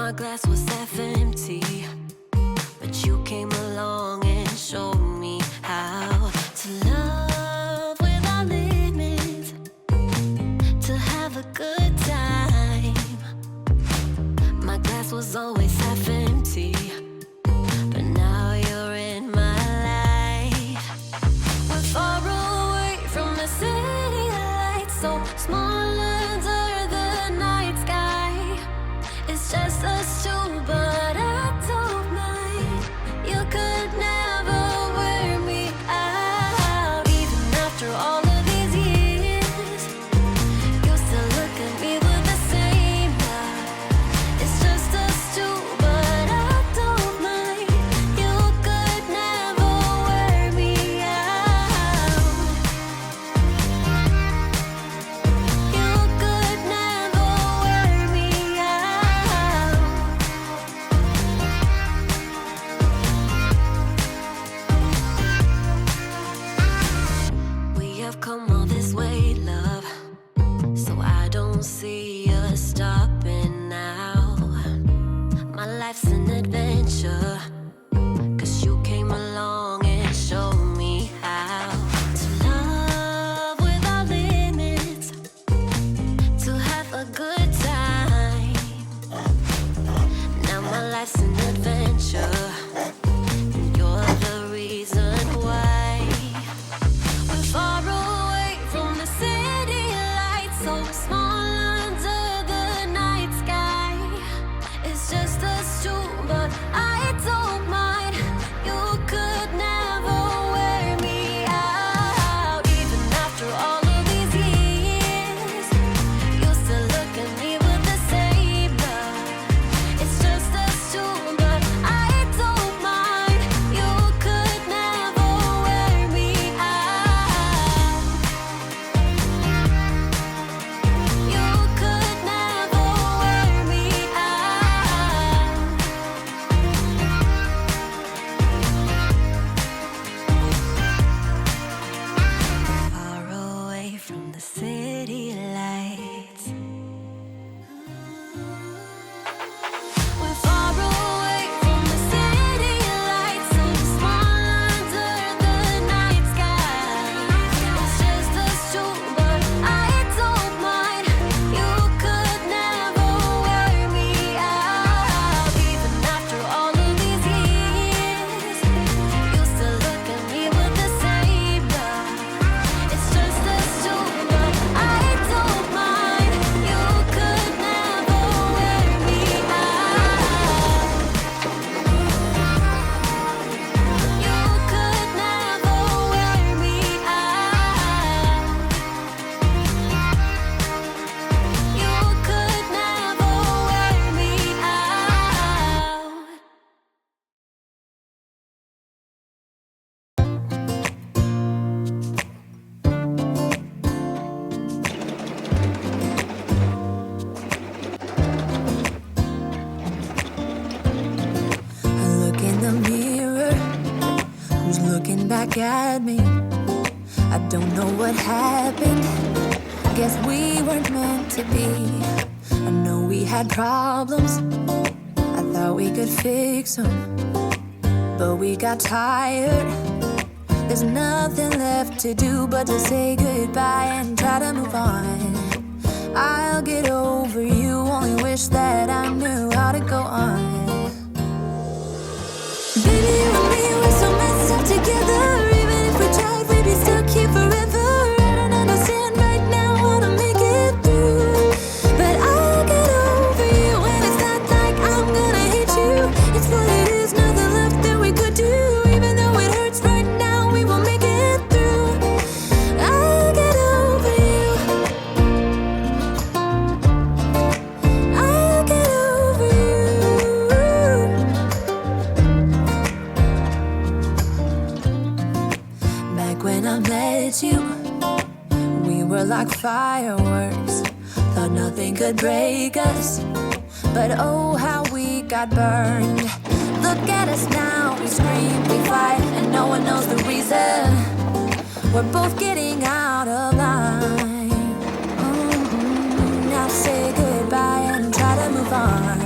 My glass was half empty, but you came along and showed me how to love without limits, to have a good time. My glass was always half empty, but now you're in my life. We're far away from the city lights, so small under the night sky. It's just us two, but I don't mind. You could never wear me out. Even after all of these years, you still look at me with the same eye. It's just us two, but I don't mind. You could never wear me out. You could never wear me out. We have come all this way, love, so I don't see us stopping now. My life's an adventure, 'cause you came along and showed me how to love without limits, to have a good time. Now my life's an adventure, and you're the reason why. We're far away from the city lights, so small under the night sky. It's just us two, but I don't mind. You could never wear me out. Even after all of these years, you still look at me with the same eye. It's just us two, but I don't mind. You could never wear me out. You could never wear me out. Far away from the city lights. We're far away from the city lights, so small under the night sky. It's just us two, but I don't mind. You could never wear me out. Even after all of these years, you still look at me with the same eye. It's just us two, but I don't mind. You could never wear me out. You could never wear me out. You could never wear me out. I look in the mirror, who's looking back at me? I don't know what happened, guess we weren't meant to be. I know we had problems, I thought we could fix them, but we got tired. There's nothing left to do but to say goodbye and try to move on. I'll get over you, only wish that I knew how to go on. Baby, you and me, we're so messed up together. Even if we tried, we'd be stuck here forever. I don't understand right now how to make it through, but I'll get over you, and it's not like I'm gonna hate you. It's what it is, nothing left that we could do. Even though it hurts right now, we will make it through. I'll get over you. I'll get over you. Back when I met you, we were like fireworks. Thought nothing could break us, but oh how we got burned. Look at us now, we scream, we fight, and no one knows the reason. We're both getting out of line. Now say goodbye and try to move on.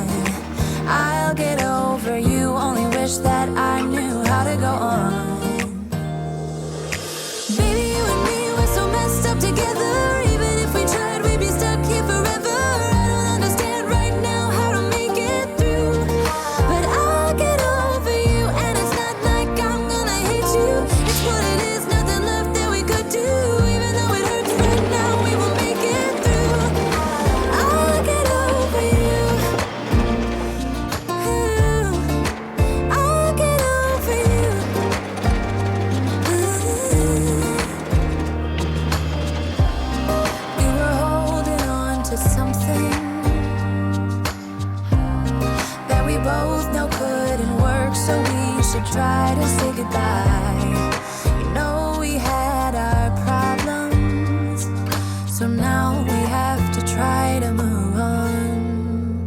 should try to say goodbye. You know we had our problems, so now we have to try to move on.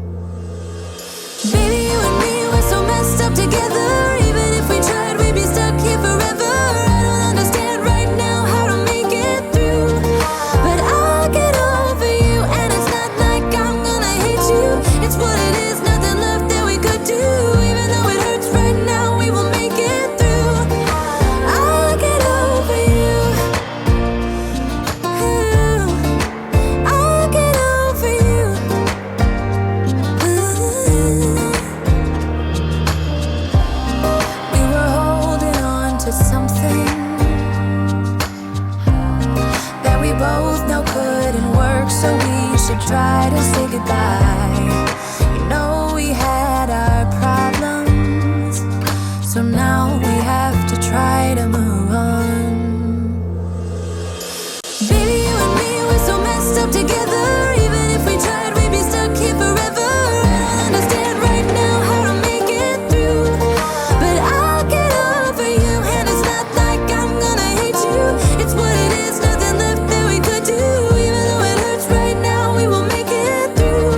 Baby, you and me, we're so messed up together. Even if we tried, we'd be stuck here forever. I don't understand right now how to make it through, but I'll get over you, and it's not like I'm gonna hate you. It's what it is, nothing left that we could do. Even though it hurts right now, we will make it through. I'll get over you. I'll get over you. We were holding on to something that we both know couldn't work, so we should try to say goodbye. You know we had our problems, so now we have to try to move on. Baby, you and me, we're so messed up together. Even if we tried, we'd be stuck here forever. I don't understand right now how to make it through, but I'll get over you, and it's not like I'm gonna hate you. It's what it is, nothing left that we could do. Even though it hurts right now, we will make it through.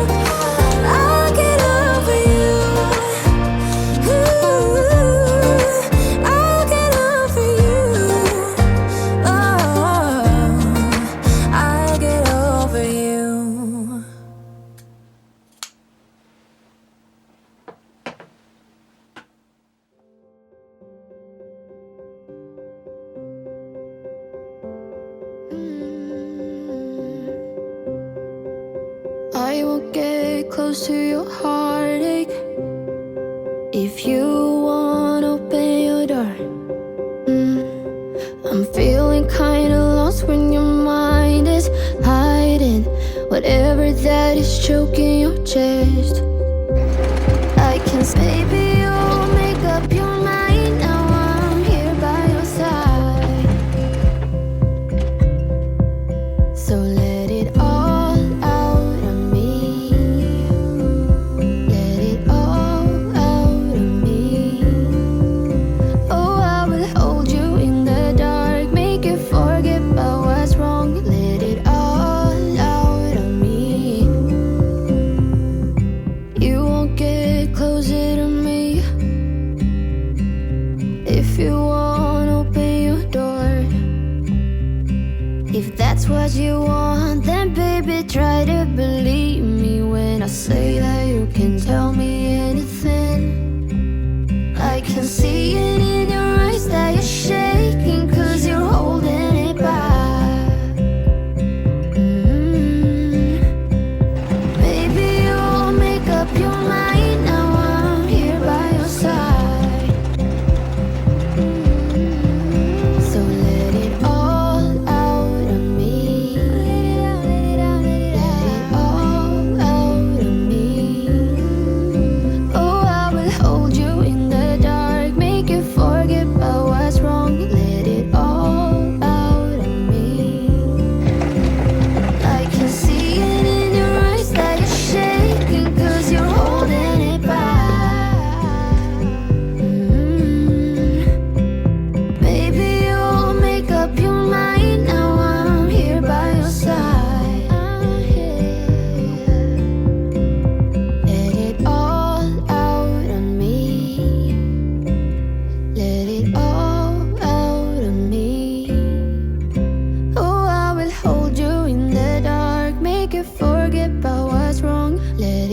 I'll get over you. I'll get over you. Oh, I'll get over you. I will get close to your heartache if you wanna open your door. I'm feeling kinda lost when your mind is hiding whatever that is choking your chest. I can maybe you'll make up your mind. Now I'm here by your side, so let it all out of me. Let it all out of me. Oh, I will hold you in the dark, make you forget about what's wrong. Let it all out of me. You won't get closer to me if you won't open your door. If that's what you want, then baby try to believe me when I say that you can tell me anything. I can see it in your eyes that you're shaking, 'cause you're holding it back. Maybe you'll make up your mind. Now I'm here by your side, so let it all out of me. Let it all out of me. Oh, I will hold you in the dark, make you forget about what's wrong. Let it all out of me. I can see it in your eyes that you're shaking, 'cause you're holding it back. Maybe you'll make up your mind. Now I'm here by your side. Let it all out of me. Let it all out of me. Oh, I will hold you in the dark, make you forget about what's wrong. Let